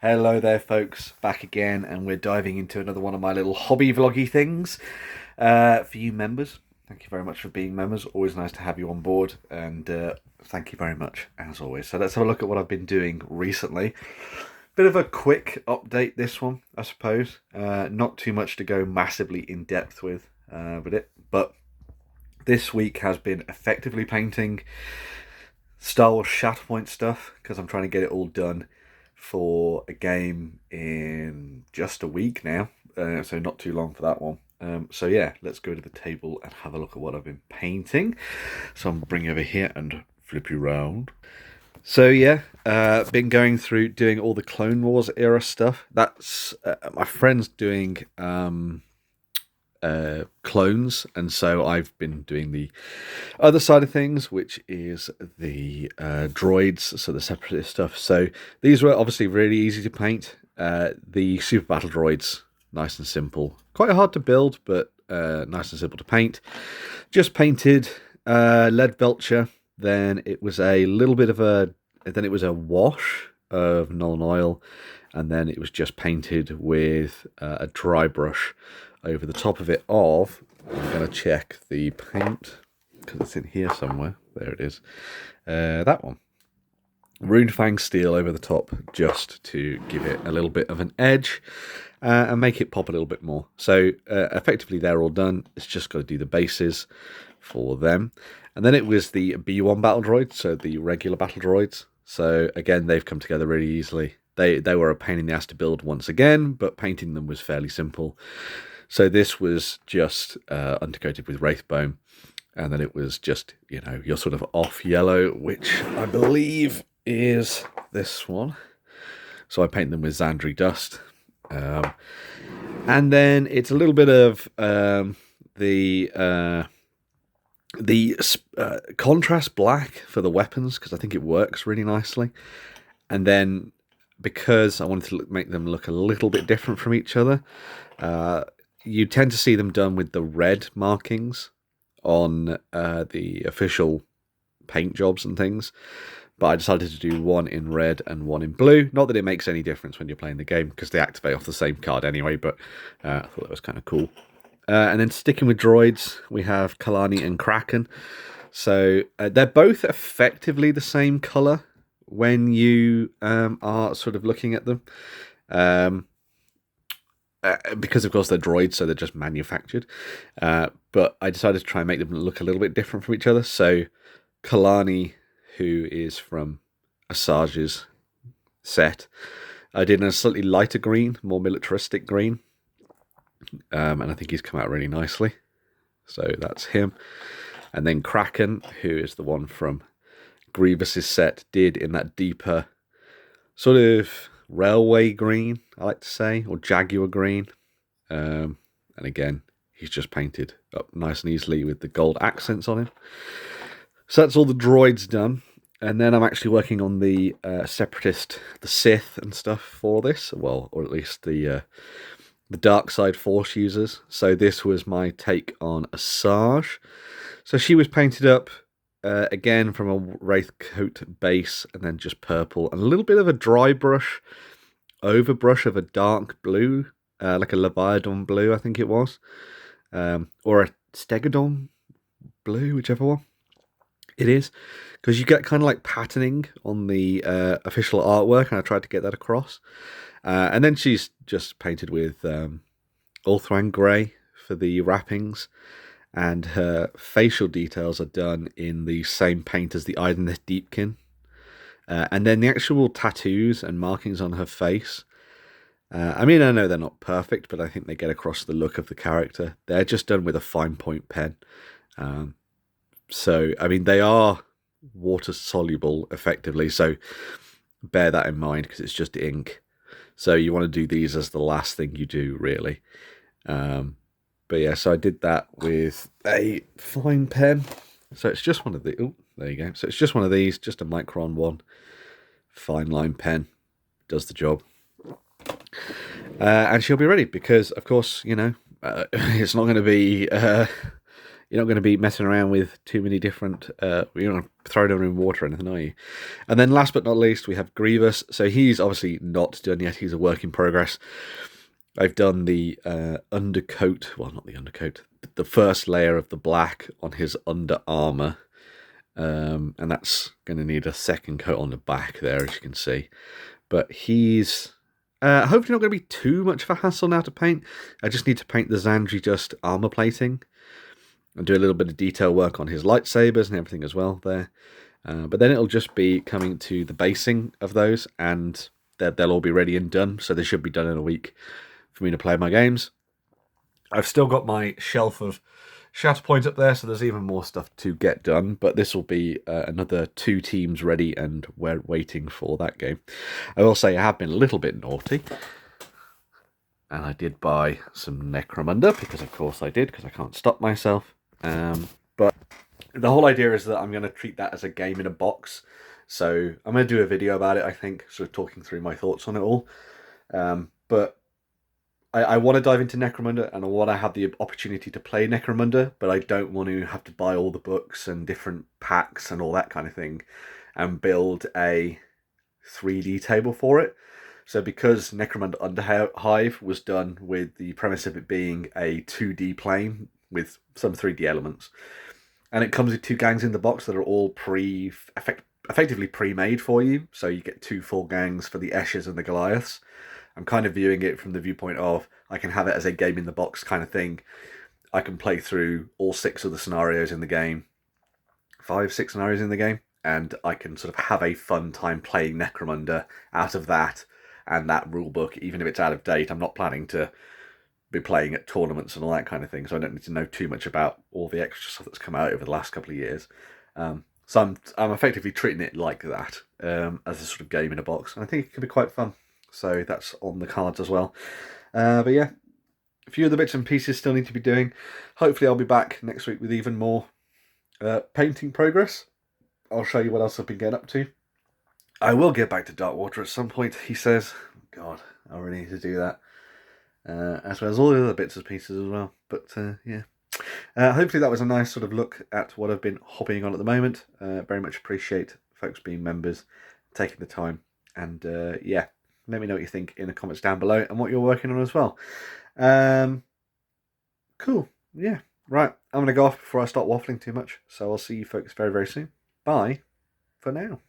Hello there folks, back again, and we're diving into another one of my little hobby vloggy things. For you members, thank you very much for being members. Always nice to have you on board, and thank you very much as always. So let's have a look at what I've been doing recently. Bit of a quick update this one, I suppose. Not too much to go massively in depth with it, but this week has been effectively painting Star Wars Shatterpoint stuff, because I'm trying to get it all done for a game in just a week now, so not too long for that one. So yeah, let's go to the table and have a look at what I've been painting. So I'm bring over here and flip you round. So yeah, been going through doing all the Clone Wars era stuff. That's my friend's doing clones, and so I've been doing the other side of things, which is the droids, so the separatist stuff. So these were obviously really easy to paint. The Super Battle Droids, nice and simple, quite hard to build, but nice and simple to paint. Just painted lead belcher, then it was a little bit of a wash of Nuln Oil, and then it was just painted with a dry brush over the top of it of, I'm going to check the paint, because it's in here somewhere, there it is, that one. Runefang steel over the top, just to give it a little bit of an edge, and make it pop a little bit more. So effectively they're all done, it's just got to do the bases for them. And then it was the B1 Battledroids, so the regular battle droids. So again, they've come together really easily. They were a pain in the ass to build once again, but painting them was fairly simple. So this was just undercoated with Wraithbone, and then it was just, you know, your sort of off yellow, which I believe is this one. So I paint them with Xandri dust. And then it's a little bit of the contrast black for the weapons, because I think it works really nicely. And then because I wanted to make them look a little bit different from each other, you tend to see them done with the red markings on the official paint jobs and things. But I decided to do one in red and one in blue. Not that it makes any difference when you're playing the game, because they activate off the same card anyway, but I thought that was kind of cool. And then sticking with droids, we have Kalani and Kraken. So they're both effectively the same colour when you are sort of looking at them. Because of course they're droids, so they're just manufactured. But I decided to try and make them look a little bit different from each other. So Kalani, who is from Asajj's set, I did in a slightly lighter green, more militaristic green. And I think he's come out really nicely. So that's him. And then Kraken, who is the one from Grievous's set, did in that deeper sort of railway green, I like to say, or jaguar green. And again, he's just painted up nice and easily with the gold accents on him. So that's all the droids done. And then I'm actually working on the separatist, the Sith and stuff for this. Well, or at least the dark side force users. So this was my take on Asajj. So she was painted up again from a Wraithcoat base, and then just purple and a little bit of a dry brush overbrush of a dark blue, like a Leviathan blue, I think it was, or a Stegodon blue, whichever one it is, because you get kind of like patterning on the official artwork, and I tried to get that across. And then she's just painted with Ulthran grey for the wrappings, and her facial details are done in the same paint as the Idoneth Deepkin. And then the actual tattoos and markings on her face, I mean, I know they're not perfect, but I think they get across the look of the character. They're just done with a fine point pen. So, I mean, they are water soluble effectively, so bear that in mind, because it's just ink. So you want to do these as the last thing you do, really. But yeah, so I did that with a fine pen. So it's just one of the, oh, there you go. So it's just one of these, just a Micron one. Fine line pen, does the job. And she'll be ready, because, of course, you know, it's not going to be, You're not going to be messing around with too many different, you're not throwing them in water or anything, are you? And then last but not least, we have Grievous. So he's obviously not done yet. He's a work in progress. I've done the undercoat, well, not the undercoat, the first layer of the black on his under armour. And that's going to need a second coat on the back there, as you can see. But he's hopefully not going to be too much of a hassle now to paint. I just need to paint the Zandri just armour plating and do a little bit of detail work on his lightsabers and everything as well there. But then it'll just be coming to the basing of those, and they'll all be ready and done. So they should be done in a week for me to play my games. I've still got my shelf of Shatterpoint up there, so there's even more stuff to get done. But this will be another 2 teams ready, and we're waiting for that game. I will say I have been a little bit naughty. And I did buy some Necromunda, because of course I did, because I can't stop myself. But the whole idea is that I'm going to treat that as a game in a box. So I'm going to do a video about it, I think, sort of talking through my thoughts on it all. But I want to dive into Necromunda, and I want to have the opportunity to play Necromunda, but I don't want to have to buy all the books and different packs and all that kind of thing and build a 3D table for it. So because Necromunda Underhive was done with the premise of it being a 2D plane with some 3D elements, and it comes with 2 gangs in the box that are all effectively pre-made for you, so you get 2 full gangs for the Esches and the Goliaths. I'm kind of viewing it from the viewpoint of I can have it as a game in the box kind of thing. I can play through all 6 of the scenarios in the game, 5, 6 scenarios in the game, and I can sort of have a fun time playing Necromunda out of that and that rulebook, even if it's out of date. I'm not planning to be playing at tournaments and all that kind of thing, so I don't need to know too much about all the extra stuff that's come out over the last couple of years. So I'm effectively treating it like that, as a sort of game in a box, and I think it could be quite fun. So that's on the cards as well. But yeah, a few of the bits and pieces still need to be doing. Hopefully I'll be back next week with even more painting progress. I'll show you what else I've been getting up to. I will get back to Darkwater at some point, he says. God, I really need to do that. As well as all the other bits and pieces as well. But yeah. Hopefully that was a nice sort of look at what I've been hopping on at the moment. Very much appreciate folks being members, taking the time. And yeah, let me know what you think in the comments down below and what you're working on as well. Cool. Yeah. Right. I'm going to go off before I start waffling too much. So I'll see you folks very, very soon. Bye for now.